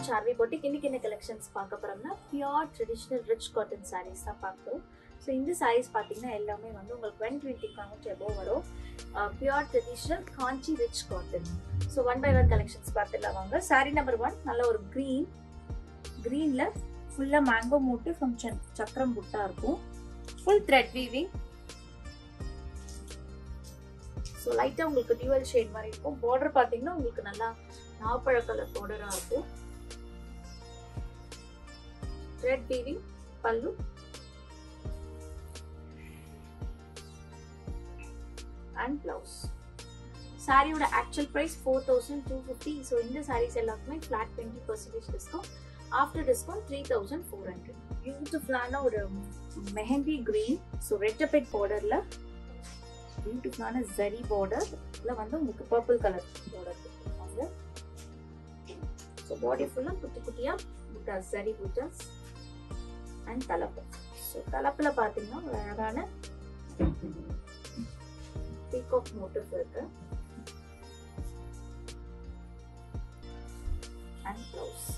Charvi Boutique. இன்னைக்கு என்ன collections பார்க்க போறோம்னா pure traditional rich cotton sarees தான் பார்க்கிறோம். So இந்த sarees பாத்தீங்கன்னா எல்லாமே வந்து உங்களுக்கு 120 count above வரும். Pure traditional Kanchi rich cotton. So one by one collections பார்த்துலாம் வாங்க. Saree number 1 நல்ல ஒரு greenல full mango motif from சக்கரம் புட்டா இருக்கும். Full thread weaving. So light உங்களுக்கு dual shade மாதிரி இருக்கும். Border பாத்தீங்கன்னா உங்களுக்கு நல்லா நாப்பழ கலர் border-ஆ இருக்கும். Thread weaving pallu and blouse. Saree oda actual price 4250. So in the sarees எல்லாமே flat 20% discount. After discount 3400. Beautiful ஆன ஒரு mehendi green. So red taped border la beautiful ஆன zari border la வந்து உங்களுக்கு purple color border கொடுத்திருக்காங்க. So body full குட்டி குட்டியா butas zari butas and தலப்பு. So தலப்புல பாத்தீங்கன்னா ஒரு அழகான peacock motif இருக்கு. And blouse.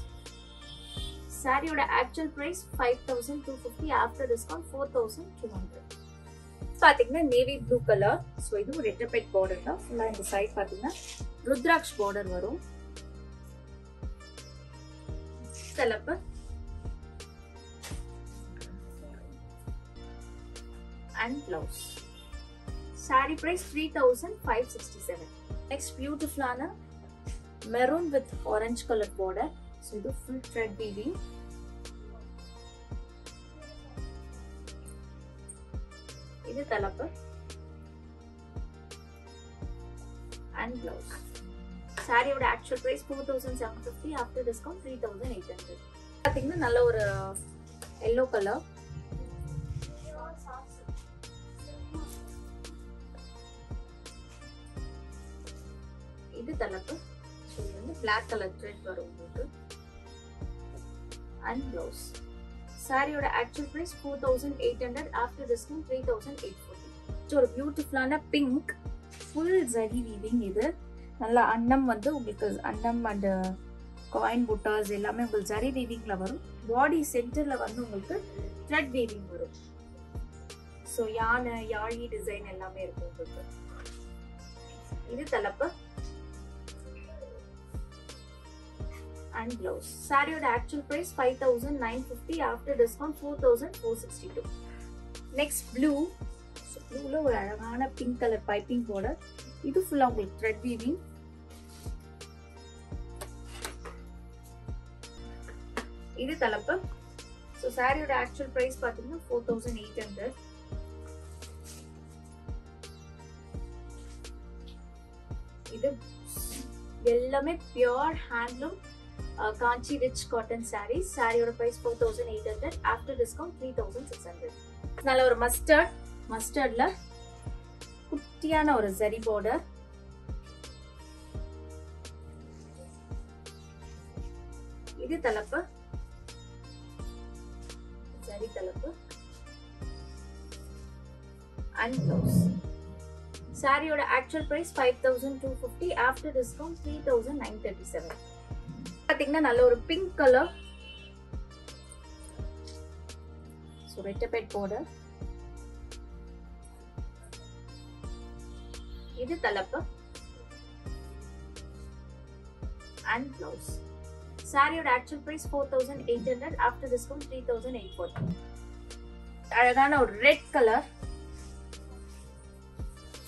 Saree oda actual price 5250. After discount 4200. பாத்தீங்கன்னா navy blue color. So இது red taped border தான். ஃபுல்லா இந்த சைடு பாத்தீங்கன்னா ருத்ராக்ஷ் border வரும். தலப்பு and blouse. Saree price 3567. Next beautiful ana maroon with orange color border. So idu full thread weaving. Idu thalappu and blouse. Saree oda actual price 4750. After discount 3800. பாத்தீங்கன்னா நல்ல ஒரு yellow color. இது தலப்பு. So இது வந்து black color thread வரும் உங்களுக்கு. And blouse. Saree oda actual price 4800. After discount 3840. So ஒரு பியூட்டிஃபுல்லான pink full zari weaving இது. நல்ல அன்னம் வந்து உங்களுக்கு அன்னம் and coin buttas எல்லாமே உங்களுக்கு zari weavingல வரும். Body centerல வந்து உங்களுக்கு thread weaving வரும். So யானை யாழி டிசைன் எல்லாமே இருக்கும் உங்களுக்கு. இது தலப்பு and blouse. Saree oda actual price 5950. After discount 4462. Next blue. So blue la ஒரு அழகான pink color piping border. இது full உங்களுக்கு thread weaving. இது தலப்பு. So saree oda actual price பாத்தீங்கன்னா 4800. இது எல்லாமே pure handloom Kanchi rich cotton sarees. Saree oda price 4800. After discount 3600. நல்ல ஒரு mustardல குட்டியான ஒரு zari border. இது தலப்பு. zari தலப்பு and blouse. Saree oda actual price 5250. After discount 3937. பாத்தீங்கன்னா நல்ல ஒரு pink color. So red taped border. இது தலப்பு and blouse. Saree oda actual price 4800. After discount 3840. அழகான ஒரு red color.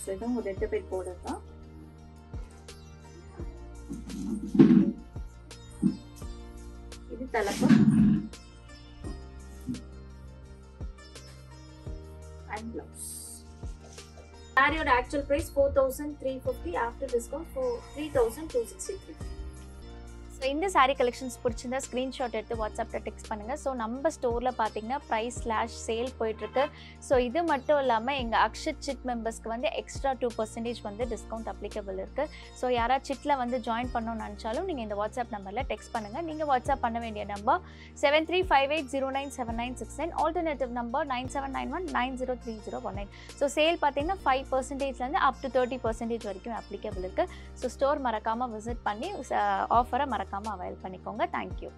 So இதுவும் red taped border தான். இது தலப்பு and blouse. Saree oda actual price 4350. After discount for 3263. So இந்த சாரீ கலெக்ஷன்ஸ் பிடிச்சிருந்தா screenshot எடுத்து வாட்ஸ்அப்பில் டெக்ஸ்ட் பண்ணுங்கள். ஸோ நம்ம ஸ்டோரில் பார்த்தீங்கன்னா ப்ரைஸ் /சேல் போயிட்டுருக்கு. ஸோ இது மட்டும் இல்லாமல் எங்கள் அக்ஷத் சிட் மெம்பர்ஸ்க்கு வந்து எக்ஸ்ட்ரா 2% வந்து டிஸ்கவுண்ட் அப்ளிகபிள் இருக்குது. ஸோ யாராவது சிட்டில் வந்து ஜாயின் பண்ணணும்னு நினச்சாலும் நீங்கள் இந்த வாட்ஸ்அப் நம்பரில் டெக்ஸ்ட் பண்ணுங்கள். நீங்கள் வாட்ஸ்அப் பண்ண வேண்டிய number 7358097969. Alternative number 9791903019. So sale பார்த்தீங்கன்னா 5%லேருந்து up to 30% வரைக்கும் அப்ளிகபிள் இருக்குது. ஸோ ஸ்டோர் மறக்காமல் விசிட் பண்ணி ஆஃபரை மறக்காமல் மறக்காமல் அவைல் பண்ணிக்கோங்க. தேங்க்யூ.